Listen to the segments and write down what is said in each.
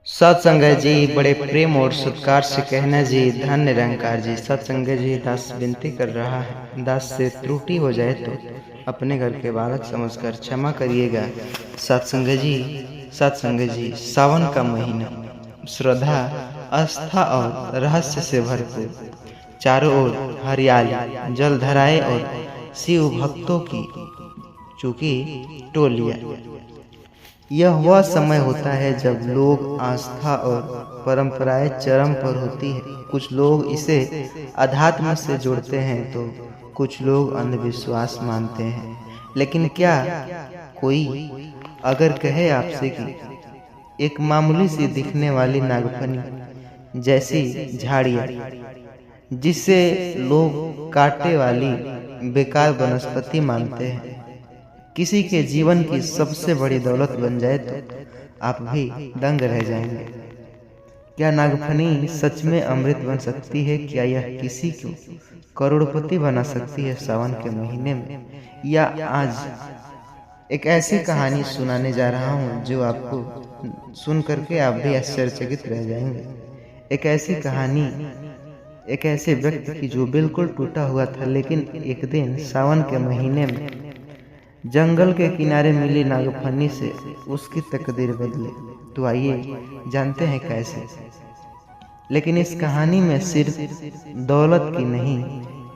सत्संग जी बड़े प्रेम और सत्कार से कहना जी धन्य निरंकार जी। सत्संग जी दास विनती कर रहा है, दास से त्रुटि हो जाए तो अपने घर के बालक समझकर क्षमा करिएगा। सत्संग जी सावन का महीना श्रद्धा, आस्था और रहस्य से भरपूर, चारों ओर हरियाली, जलधाराएं और शिव भक्तों की चूकी टोलियां। यह वह समय होता है जब लोग आस्था और परंपराएं चरम पर होती है। कुछ लोग इसे अध्यात्म से जोड़ते हैं तो कुछ लोग अंधविश्वास मानते हैं। लेकिन क्या कोई अगर कहे आपसे कि एक मामूली सी दिखने वाली नागफनी जैसी झाड़ियाँ जिसे लोग कांटे वाली बेकार वनस्पति मानते हैं, किसी के जीवन की सबसे बड़ी दौलत बन जाए तो आप भी दंग रह जाएंगे। क्या नागफनी सच में अमृत बन सकती है? क्या यह किसी को करोड़पति बना सकती है सावन के महीने में? या आज एक ऐसी कहानी सुनाने जा रहा हूँ जो आपको सुन करके आप भी आश्चर्यचकित रह जाएंगे। एक ऐसी कहानी एक ऐसे व्यक्ति की जो बिल्कुल टूटा हुआ था, लेकिन एक दिन सावन के महीने में जंगल के किनारे मिली नागफनी से उसकी तकदीर बदले। तो आइए जानते हैं कैसे। लेकिन इस कहानी में सिर्फ दौलत की नहीं,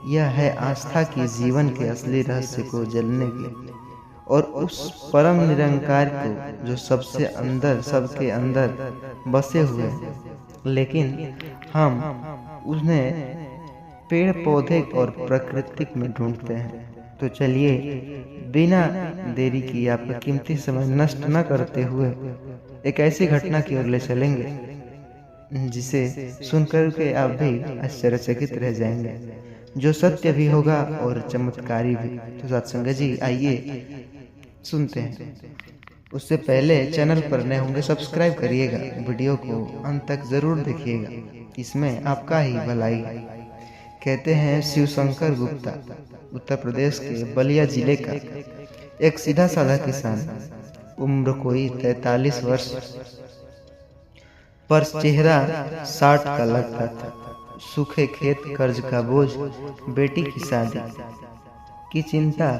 यह है आस्था की, जीवन के असली रहस्य को जलने की और उस परम निरंकार को जो सबके अंदर बसे हुए हैं। लेकिन हम उन्हें पेड़ पौधे और प्रकृति में ढूंढते हैं। तो चलिए बिना देरी की, आपका कीमती समय नष्ट न करते हुए एक ऐसी घटना की ओर ले चलेंगे जिसे सुनकर के आप भी आश्चर्यचकित रह जाएंगे, जो सत्य भी होगा और चमत्कारी भी। तो सत्संग जी आइए सुनते हैं। उससे पहले चैनल पर नए होंगे सब्सक्राइब करिएगा, वीडियो को अंत तक जरूर देखिएगा, इसमें आपका ही भलाई है। कहते हैं शिवशंकर गुप्ता उत्तर प्रदेश के बलिया जिले का एक सीधा साधा किसान, उम्र कोई 43 वर्ष पर चेहरा 60 का लगता था। सूखे खेत, कर्ज का बोझ, बेटी की शादी की चिंता,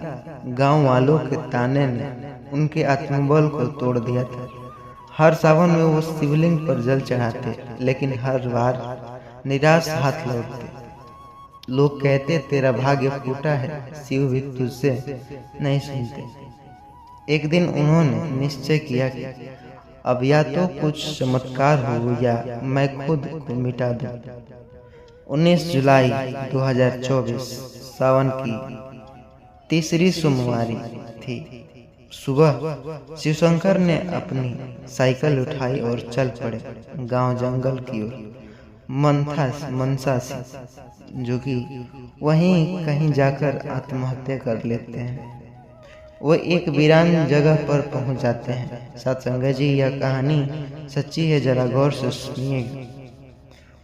गांव वालों के ताने ने उनके आत्मबल को तोड़ दिया था। हर सावन में वो शिवलिंग पर जल चढ़ाते, लेकिन हर बार निराश हाथ लौटते। लोग कहते तेरा भाग्य फूटा है, शिव भी तुझसे नहीं सुनते। एक दिन उन्होंने निश्चय किया कि अब या तो कुछ चमत्कार हो या मैं खुद को मिटा दूं। 19 जुलाई 2024 सावन की तीसरी सोमवारी थी। सुबह शिवशंकर ने अपनी साइकिल उठाई और चल पड़े गांव जंगल की ओर, मनसा से, जो कि वहीं कहीं जाकर आत्महत्या कर लेते हैं। वो एक वीरान जगह पर पहुंच जाते हैं। सत्संग जी यह कहानी सच्ची है, जरा गौर से सुनिएगा।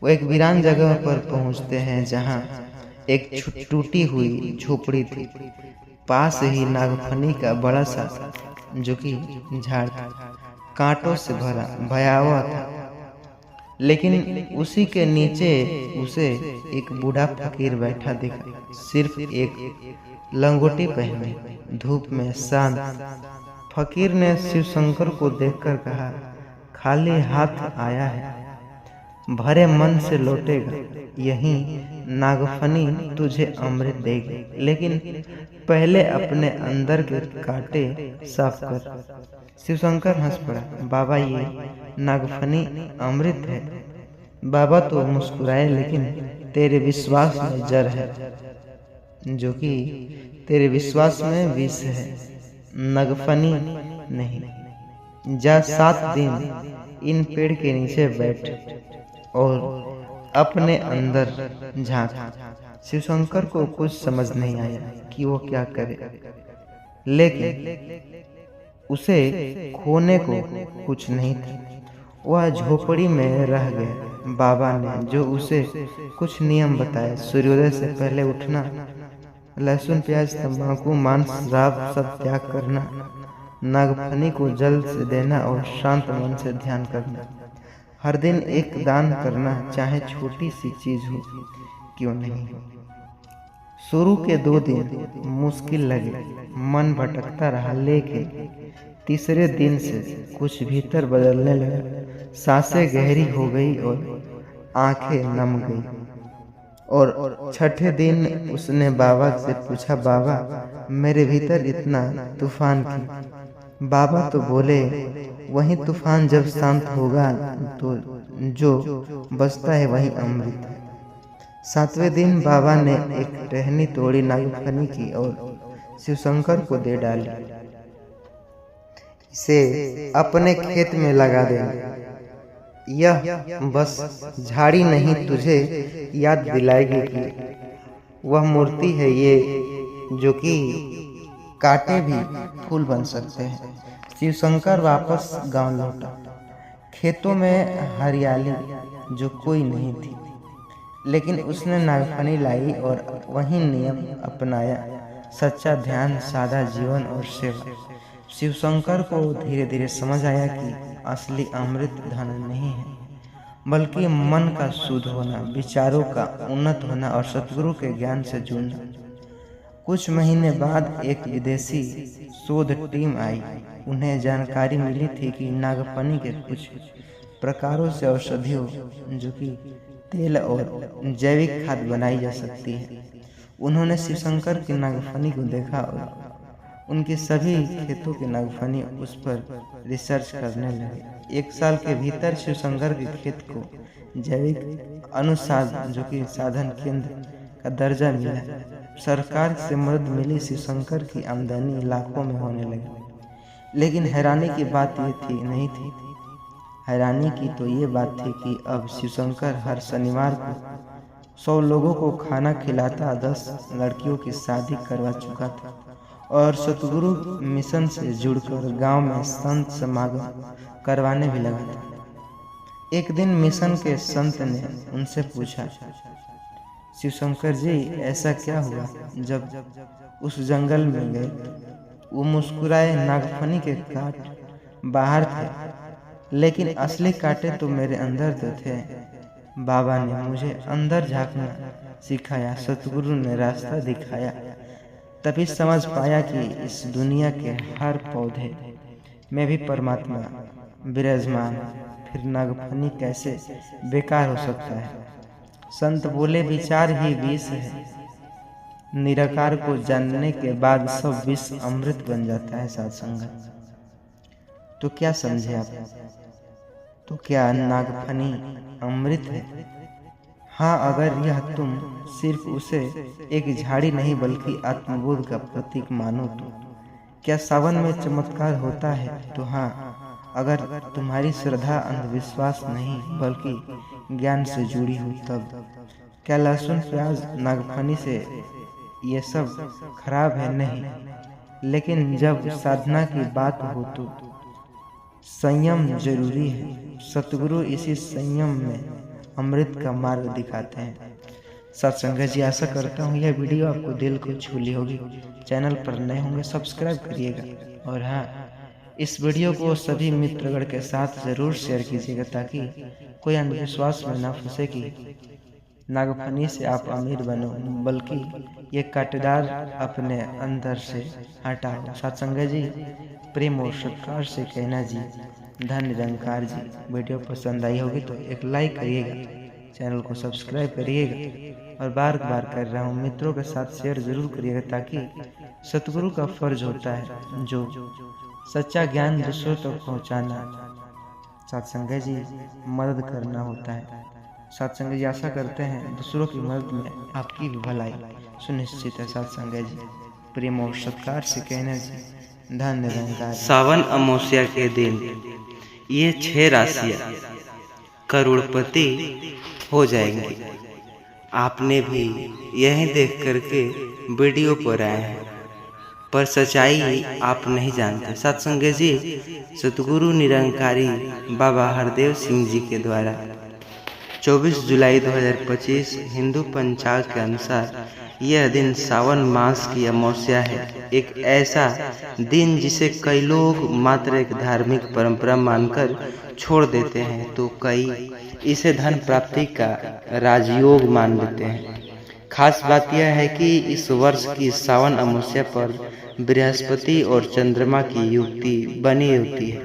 वो एक वीरान जगह पर पहुंचते हैं जहां एक टूटी हुई झोपड़ी थी। पास ही नागफनी का बड़ा सा जो कि झाड़ था, कांटों से भरा, भयावह था। लेकिन उसी के नीचे उसे एक बूढ़ा फकीर बैठा दिखा, सिर्फ एक लंगोटी पहने, धूप में शांत। फकीर ने शिवशंकर को देखकर कहा, खाली हाथ आया है, भरे मन से लौटेगा। यही नागफनी तुझे अमृत देगी, लेकिन पहले अपने अंदर के कांटे साफ कर। शिवशंकर हंस पड़ा, बाबा ये नागफनी अमृत है। बाबा तो मुस्कुराए, लेकिन तेरे विश्वास में जर है, जो कि तेरे विश्वास में विष है, नागफनी नहीं। जा 7 दिन इन पेड़ के नीचे बैठ और अपने अंदर झांक। शिवशंकर को कुछ समझ नहीं आया कि वो क्या करे, लेकिन उसे खोने को कुछ नहीं था। वह झोपड़ी में रह गया। बाबा ने जो उसे कुछ नियम बताए, सूर्योदय से पहले उठना, लहसुन प्याज तंबाकू मांस शराब सब त्याग करना, नागफनी को जल से देना और शांत मन से ध्यान करना। हर दिन एक दान करना, चाहे छोटी सी चीज हो क्यों नहीं हो। शुरू के 2 दिन मुश्किल लगे, मन भटकता रहा, लेकिन तीसरे दिन से कुछ भीतर बदलने लगा। सांसें गहरी हो गई और आंखें नम गई। और छठे दिन उसने बाबा से पूछा, बाबा मेरे भीतर इतना तूफान क्यों? बाबा तो बोले, वही तूफान जब शांत होगा तो जो बचता है वही अमृत है। 7वें दिन बाबा ने एक टहनी तोड़ी, नागफनी की और शिवशंकर को दे डाली। इसे अपने खेत में लगा देना, यह बस झाड़ी नहीं तुझे याद दिलाएगी कि वह मूर्ति है ये जो कि काटे भी फूल बन सकते हैं। शिवशंकर वापस गांव लौटा। खेतों में हरियाली जो कोई नहीं थी, लेकिन उसने नागफनी लाई और वही नियम अपनाया, सच्चा ध्यान, सादा जीवन और सेवा। शिवशंकर को धीरे धीरे समझ आया कि असली अमृत धन नहीं है, बल्कि मन का शुद्ध होना, विचारों का उन्नत होना और सतगुरु के ज्ञान से जुड़ना। कुछ महीने बाद एक विदेशी शोध टीम आई। उन्हें जानकारी मिली थी कि नागफनी के कुछ प्रकारों से औषधियों, जो कि तेल और जैविक खाद बनाई जा सकती है। उन्होंने शिवशंकर की नागफनी को देखा और उनके सभी खेतों के नागफनी उस पर रिसर्च करने लगे। 1 साल के भीतर शिवशंकर के खेत को जैविक अनुसंधान, जो कि साधन केंद्र का दर्जा मिला। सरकार से मदद मिली। शिवशंकर की आमदनी लाखों में होने लगी। लेकिन हैरानी की बात ये नहीं थी। हैरानी की तो ये बात थी कि अब शिवशंकर हर शनिवार को 100 लोगों को खाना खिलाता, 10 लड़कियों की शादी करवा चुका था और सतगुरु मिशन से जुड़कर गांव में संत समागम करवाने भी लगा था। एक दिन मिशन के संत ने उनसे पूछा, शिवशंकर जी ऐसा क्या हुआ जब उस जंगल में गए? वो मुस्कुराए, नागफनी के काट बाहर थे, लेकिन असली कांटे तो मेरे अंदर तो थे। बाबा ने मुझे अंदर झांकना सिखाया, सतगुरु ने रास्ता दिखाया। तभी समझ पाया कि इस दुनिया के हर पौधे में भी परमात्मा विराजमान। फिर नागफनी कैसे बेकार हो सकता है? संत बोले, विचार ही विष है। निराकार को जानने के बाद सब विष अमृत बन जाता है। साथ संगत, तो क्या समझे आप? तो क्या नागफनी अमृत है? हाँ, अगर यह तुम सिर्फ उसे एक झाड़ी नहीं बल्कि आत्मबोध का प्रतीक मानो तो। क्या सावन में चमत्कार होता है? तो हाँ, अगर तुम्हारी श्रद्धा अंधविश्वास नहीं बल्कि ज्ञान से जुड़ी हो तब। क्या लहसुन, प्याज, नागफनी से ये सब खराब है? नहीं, लेकिन जब साधना की बात हो तो संयम जरूरी है। सतगुरु इसी संयम में अमृत का मार्ग दिखाते हैं। सत्संगत जी, आशा करता हूँ यह वीडियो आपको दिल को छू ली होगी। चैनल पर नए होंगे सब्सक्राइब करिएगा और हाँ, इस वीडियो को सभी मित्रगण के साथ जरूर शेयर कीजिएगा ताकि कोई अंधविश्वास में ना फंसे कि नागफनी से आप अमीर बनो, बल्कि ये कांटेदार अपने अंदर से हटाओ। सत्संगत जी, प्रेम और सत्कार से कहना जी, धन निरंकार जी। वीडियो पसंद आई होगी तो एक लाइक करिएगा, चैनल को सब्सक्राइब करिएगा और बार बार कर रहा हूँ मित्रों के साथ शेयर जरूर करिएगा ताकि सतगुरु का फर्ज होता है जो सच्चा ज्ञान दूसरों तक पहुँचाना। सत्संगत जी, मदद करना होता है। सत्संगत जी, आशा करते हैं दूसरों की मदद में आपकी भी भलाई सुनिश्चित है। सत्संगत जी, प्रेम और सत्कार से कहना जी, धन निरंकार। सावन अमावस्या के दिन ये 6 राशियां करोड़पति हो जाएंगी। आपने भी यही देख करके वीडियो पर आए हैं, पर सच्चाई आप नहीं जानते। सत्संगत जी, सतगुरु निरंकारी बाबा हरदेव सिंह जी के द्वारा 24 जुलाई 2025 हिंदू पंचांग के अनुसार यह दिन सावन मास की अमावस्या है। एक ऐसा दिन जिसे कई लोग मात्र एक धार्मिक परंपरा मानकर छोड़ देते हैं तो कई इसे धन प्राप्ति का राजयोग मान लेते हैं। खास बात यह है कि इस वर्ष की सावन अमावस्या पर बृहस्पति और चंद्रमा की युक्ति बनी होती है,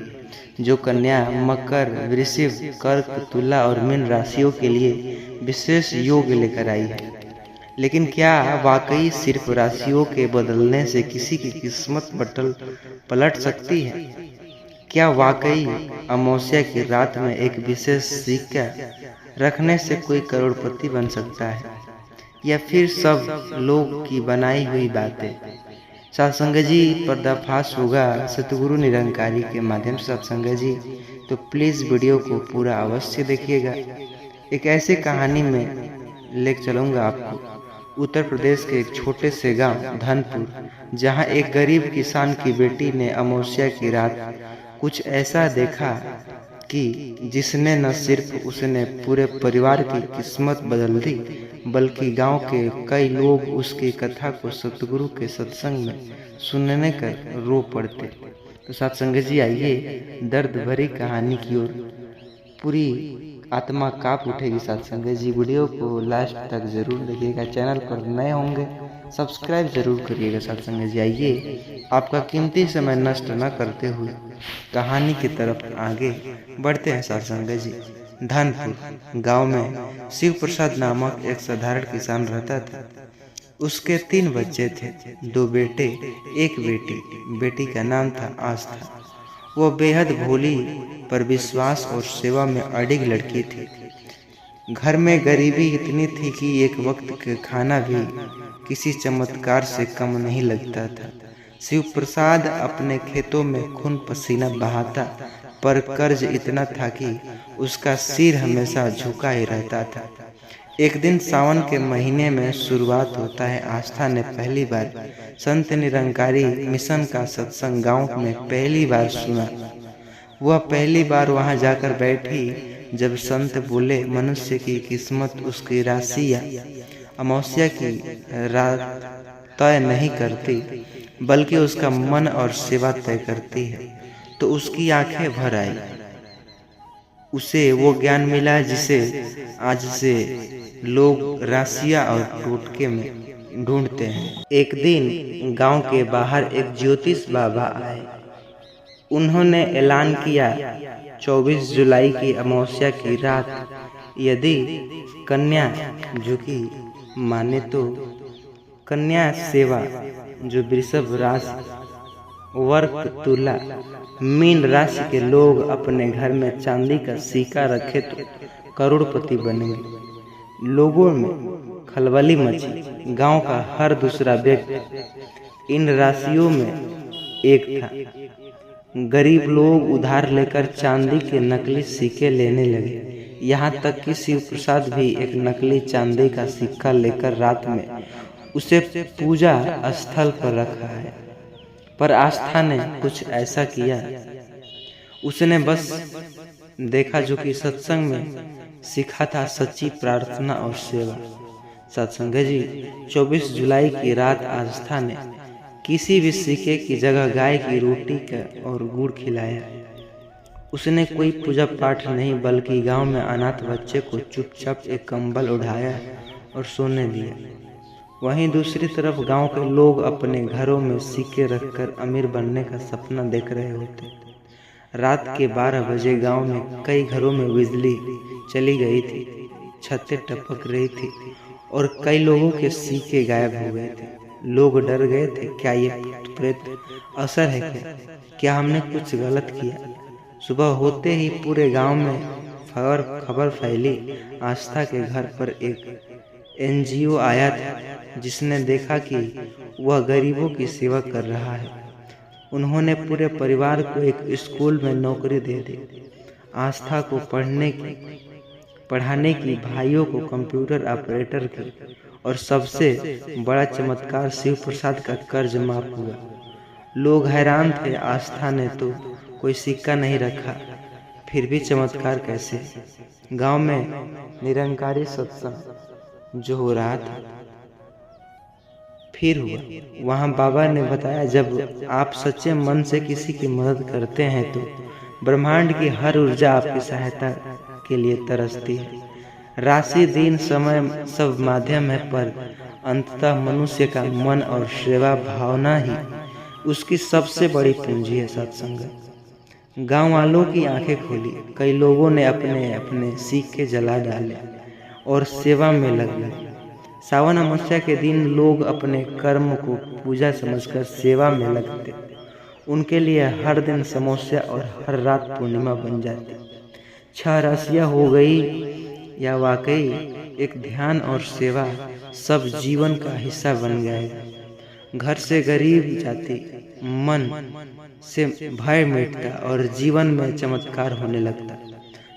जो कन्या, मकर, वृषभ, कर्क, तुला और मीन राशियों के लिए विशेष योग लेकर आई है। लेकिन क्या वाकई सिर्फ राशियों के बदलने से किसी की किस्मत पलट सकती है? क्या वाकई अमावस्या की रात में एक विशेष सिक्का रखने से कोई करोड़पति बन सकता है, या फिर सब लोग की बनाई हुई बातें? सत्संग जी, पर्दाफाश होगा सतगुरु निरंकारी के माध्यम से सत्संग जी, तो प्लीज़ वीडियो को पूरा अवश्य देखिएगा। एक ऐसी कहानी में ले चलूँगा आपको उत्तर प्रदेश के एक छोटे से गांव धनपुर, जहां एक गरीब किसान की बेटी ने अमावस्या की रात कुछ ऐसा देखा कि जिसने न सिर्फ उसने पूरे परिवार की किस्मत बदल दी, बल्कि गांव के कई लोग उसकी कथा को सतगुरु के सत्संग में सुनने कर रो पड़ते। तो सत्संग जी, आइए दर्द भरी कहानी की ओर। पूरी आत्मा कांप उठेगी सत्संग जी। वीडियो को लास्ट तक जरूर देखिएगा। चैनल पर नए होंगे सब्सक्राइब जरूर करिएगा सत्संग जी। आइए आपका कीमती समय नष्ट न करते हुए कहानी की तरफ आगे बढ़ते हैं सत्संग जी। धनपुर गांव में शिव प्रसाद नामक एक साधारण किसान रहता था। उसके 3 बच्चे थे, 2 बेटे, 1 बेटी। बेटी का नाम था आस्था। वो बेहद भोली पर विश्वास और सेवा में अडिग लड़की थी। घर में गरीबी इतनी थी कि एक वक्त का खाना भी किसी चमत्कार से कम नहीं लगता था। शिव प्रसाद अपने खेतों में खून पसीना बहाता, पर कर्ज इतना था कि उसका सिर हमेशा झुका ही रहता था। एक दिन सावन के महीने में शुरुआत होता है। आस्था ने पहली बार संत निरंकारी मिशन का सत्संग गांव में पहली बार सुना। वह पहली बार वहां जाकर बैठी जब संत बोले, मनुष्य की किस्मत उसकी राशि या अमावस्या की रात तय नहीं करती, बल्कि उसका मन और सेवा तय करती है। तो उसकी आंखें भर आई। उसे वो ज्ञान मिला जिसे आज से लोग राशियां और टोटके में ढूंढते हैं। एक दिन गांव के बाहर एक ज्योतिष बाबा आए। उन्होंने ऐलान किया, 24 जुलाई की अमावस्या की रात यदि कन्या, जो कि माने तो कन्या सेवा, जो वृषभ राशि, वर्क, तुला, मीन राशि के लोग अपने घर में चांदी का सिक्का रखे तो करोड़पति बनेंगे। लोगों में खलबली मची। गांव का हर दूसरा व्यक्ति इन राशियों में एक था। गरीब लोग उधार लेकर चांदी के नकली सिक्के लेने लगे। यहाँ तक कि शिव प्रसाद भी एक नकली चांदी का सिक्का लेकर रात में उसे पूजा स्थल पर रखा है। पर आस्था ने कुछ ऐसा किया, उसने बस देखा जो कि सत्संग में सीखा था, सच्ची प्रार्थना और सेवा। सत्संग जी, 24 जुलाई की रात आस्था ने किसी भी सिक्के की जगह गाय की रोटी का और गुड़ खिलाया। उसने कोई पूजा पाठ नहीं, बल्कि गांव में अनाथ बच्चे को चुपचाप एक कंबल उठाया और सोने दिया। वहीं दूसरी तरफ गांव के लोग अपने घरों में सिक्के रखकर अमीर बनने का सपना देख रहे होते। रात के 12 बजे गांव में कई घरों में बिजली चली गई थी, छतें टपक रही थी और कई लोगों के सिक्के गायब हो गए थे। लोग डर गए थे, क्या ये प्रेत असर है? क्या हमने कुछ गलत किया? सुबह होते ही पूरे गांव में खबर फैली। आस्था के घर पर एक NGO आया था, जिसने देखा कि वह गरीबों की सेवा कर रहा है। उन्होंने पूरे परिवार को एक स्कूल में नौकरी दे दी। आस्था को पढ़ाने की, भाइयों को कंप्यूटर ऑपरेटर की, और सबसे बड़ा चमत्कार शिव प्रसाद का कर्ज माफ हुआ। लोग हैरान थे, आस्था ने तो कोई सिक्का नहीं रखा, फिर भी चमत्कार कैसे? गांव में निरंकारी सत्संग जो हो रहा था फिर हुआ। वहां बाबा ने बताया, जब आप सच्चे मन से किसी की मदद करते हैं तो ब्रह्मांड की हर ऊर्जा आपकी सहायता के लिए तरसती है। राशि, दिन, समय सब माध्यम है, पर अंततः मनुष्य का मन और सेवा भावना ही उसकी सबसे बड़ी पूंजी है। सत्संग गांव वालों की आंखें खोली। कई लोगों ने अपने अपने सिक्के जला डाले और सेवा में लग गए। सावन अमावस्या के दिन लोग अपने कर्म को पूजा समझकर सेवा में लगते। उनके लिए हर दिन समस्या और हर रात पूर्णिमा बन जाती। 6 राशियां हो गई या वाकई एक ध्यान और सेवा सब जीवन का हिस्सा बन गए। घर से गरीब जाती, मन से भय मिटता और जीवन में चमत्कार होने लगता।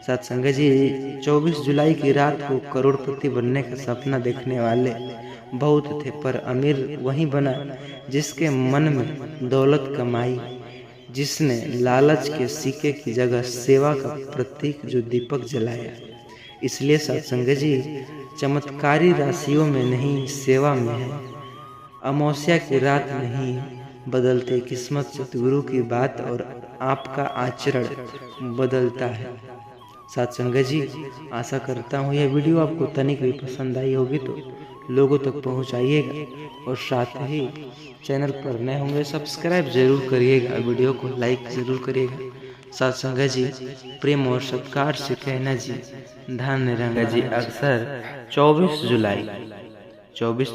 सत्संग जी, 24 जुलाई की रात को करोड़पति बनने का सपना देखने वाले बहुत थे, पर अमीर वही बना जिसके मन में दौलत कमाई, जिसने लालच के सिक्के की जगह सेवा का प्रतीक जो दीपक जलाया। इसलिए सत्संग जी, चमत्कारी राशियों में नहीं, सेवा में है। अमावस्या की रात नहीं, बदलते किस्मत सतगुरु की बात और आपका आचरण बदलता है। सत्संग जी, आशा करता हूँ यह वीडियो आपको तनिक भी पसंद आई होगी तो लोगों तक पहुँचाइएगा और साथ ही चैनल पर नए होंगे सब्सक्राइब जरूर करिएगा, वीडियो को लाइक जरूर करिएगा। सत्संग जी, प्रेम और सत्कार से कहना जी, धन्य रंगा जी। अक्सर 24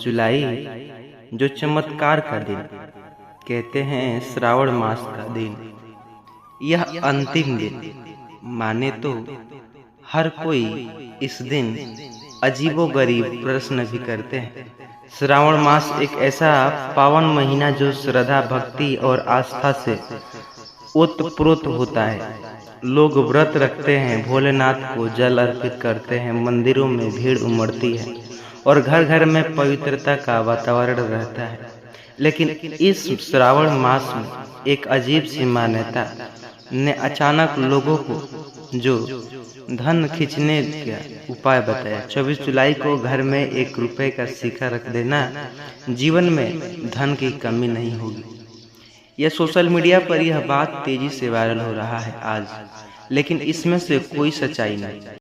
जुलाई जो चमत्कार का दिन कहते हैं, श्रावण मास का दिन, यह अंतिम दिन माने तो हर कोई इस दिन अजीबोगरीब प्रश्न भी करते हैं। श्रावण मास एक ऐसा पावन महीना जो श्रद्धा, भक्ति और आस्था से ओतप्रोत होता है। लोग व्रत रखते हैं, भोलेनाथ को जल अर्पित करते हैं, मंदिरों में भीड़ उमड़ती है और घर घर में पवित्रता का वातावरण रहता है। लेकिन इस श्रावण मास में एक अजीब सी मान्यता ने अचानक लोगों को जो धन खींचने का उपाय बताया। 24 जुलाई को घर में 1 रुपए का सिक्का रख देना, जीवन में धन की कमी नहीं होगी। यह सोशल मीडिया पर यह बात तेजी से वायरल हो रहा है आज, लेकिन इसमें से कोई सच्चाई नहीं।